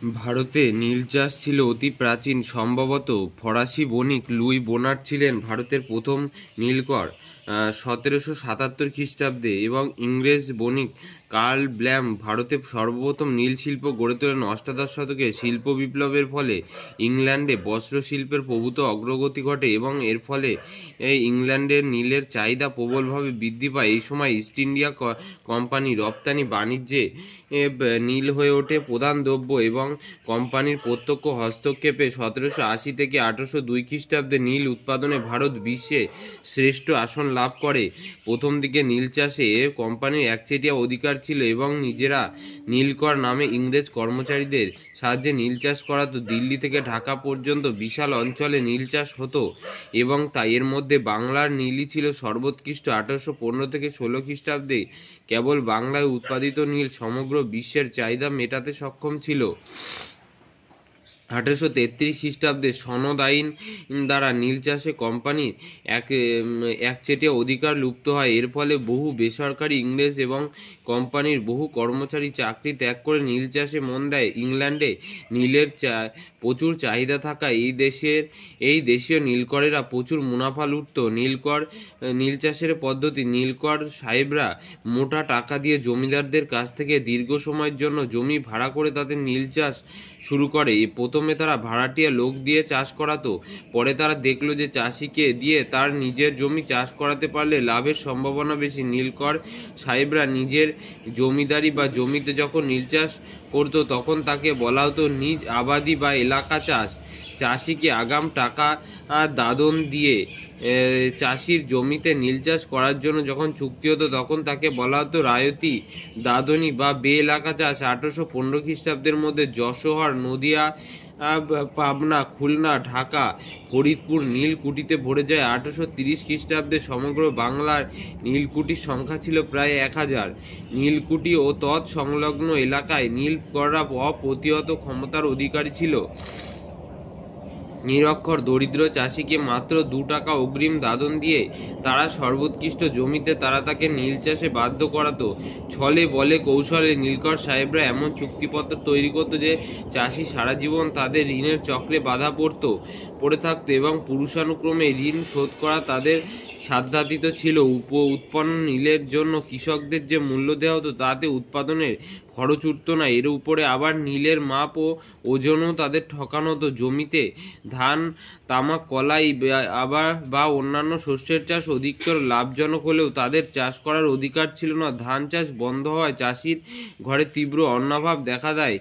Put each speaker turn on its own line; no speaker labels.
ভারতে নীল চাষ ছিল অতি প্রাচীন। সম্ভবত ফরাসি বণিক লুই বোনার্ট ছিলেন ভারতের প্রথম নীলকর 1777 খ্রিস্টাব্দে, এবং ইংরেজ বণিক কার্ল ব্ল্যাম ভারতে সর্বপ্রথম নীল শিল্প গড়ে তোলেন। অষ্টাদশ শতকে শিল্প বিপ্লবের ফলে ইংল্যান্ডে বস্ত্র শিল্পের প্রভূত অগ্রগতি ঘটে এবং এর ফলে ইংল্যান্ডের নীলের চাহিদা প্রবলভাবে বৃদ্ধি পায়। এই সময় ইস্ট ইন্ডিয়া কোম্পানি রপ্তানি বাণিজ্যে নীল হয়ে ওঠে প্রধান দ্রব্য, এবং কোম্পানির প্রত্যক্ষ হস্তক্ষেপে 1780 থেকে 1802 খ্রিস্টাব্দে নীল উৎপাদনে ভারত বিশ্বে শ্রেষ্ঠ আসন লাভ করে। প্রথম দিকে নীল চাষে কোম্পানির একচেটিয়া অধিকার ছিল এবং নিজেরা নীলকর নামে ইংরেজ কর্মচারীদের সাহায্যে নীল চাষ করাতো। দিল্লি থেকে ঢাকা পর্যন্ত বিশাল অঞ্চলে নীল চাষ হতো এবং তাই এর মধ্যে বাংলার নীলই ছিল সর্বোৎকৃষ্ট। 1815 থেকে 16 খ্রিস্টাব্দে কেবল বাংলায় উৎপাদিত নীল সমগ্র বিশ্বের চাহিদা মেটাতে সক্ষম ছিল। 1833 খ্রিস্টাব্দে সনদ আইন দ্বারা নীল চাষে কোম্পানির একচেটিয়া অধিকার লুপ্ত হয়। এর ফলে বহু বেসরকারি ইংরেজ এবং কোম্পানির বহু কর্মচারী চাকরি ত্যাগ করে নীল চাষে মন দেয়। ইংল্যান্ডে নীলের প্রচুর চাহিদা থাকায় এই দেশীয় নীলকরেরা প্রচুর মুনাফা লুটত। নীল চাষের পদ্ধতি: নীলকর সাহেবরা মোটা টাকা দিয়ে জমিদারদের কাছ থেকে দীর্ঘ সময়ের জন্য জমি ভাড়া করে তাতে নীল চাষ শুরু করে। প্রথমে তারা ভাড়াটিয়া লোক দিয়ে চাষ করাতো, পরে তারা দেখলো যে চাষিকে দিয়ে তার নিজের জমি চাষ করাতে পারলে লাভের সম্ভাবনা বেশি। নীলকর সাহেবরা নিজের জমিদারি বা জমিতে যখন নীল চাষ করতো তখন তাকে বলা হতো নিজ আবাদি বা এলাকা চাষ। চাষিকে আগাম টাকা দাদন দিয়ে চাষির জমিতে নীল চাষ করার জন্য যখন চুক্তি হতো তখন তাকে বলা হতো রায়তি, দাদনী বা বে এলাকা চাষ। 1815 খ্রিস্টাব্দের মধ্যে যশোহর, নদিয়া, পাবনা, খুলনা, ঢাকা, ফরিদপুর নীলকুঠিতে ভরে যায়। 1830 খ্রিস্টাব্দে সমগ্র বাংলার নীলকুঠির সংখ্যা ছিল প্রায় 1000। নীলকুঠি ও তৎ সংলগ্ন এলাকায় নীলকররা অপ্রতিহত ক্ষমতার অধিকারী ছিল। নিরক্ষর দরিদ্র চাষিকে মাত্র 2 টাকা অগ্রিম দাদন দিয়ে তারা সর্বোৎকৃষ্ট জমিতে তাকে নীল চাষে বাধ্য করাতো। ছলে বলে কৌশলে নীলকর সাহেবরা এমন চুক্তিপত্র তৈরি করতো যে চাষি সারা জীবন তাদের ঋণের চক্রে বাধা পড়ে থাকতো এবং পুরুষানুক্রমে ঋণ শোধ করা তাদের সাধ্যাতীত ছিল। উৎপন্ন নীলের জন্য কৃষকদের যে মূল্য দেওয়া হতো তাতে উৎপাদনের খরচ উঠত না। এর উপরে আবার নীলের মাপ ও ওজনও তাদের ঠকানো হতো। জমিতে ধান, তামাক, কলাই বা অন্যান্য শস্যের চাষ অধিকতর লাভজনক হলেও তাদের চাষ করার অধিকার ছিল না। ধান চাষ বন্ধ হওয়ায় চাষির ঘরে তীব্র অন্নাভাব দেখা দেয়।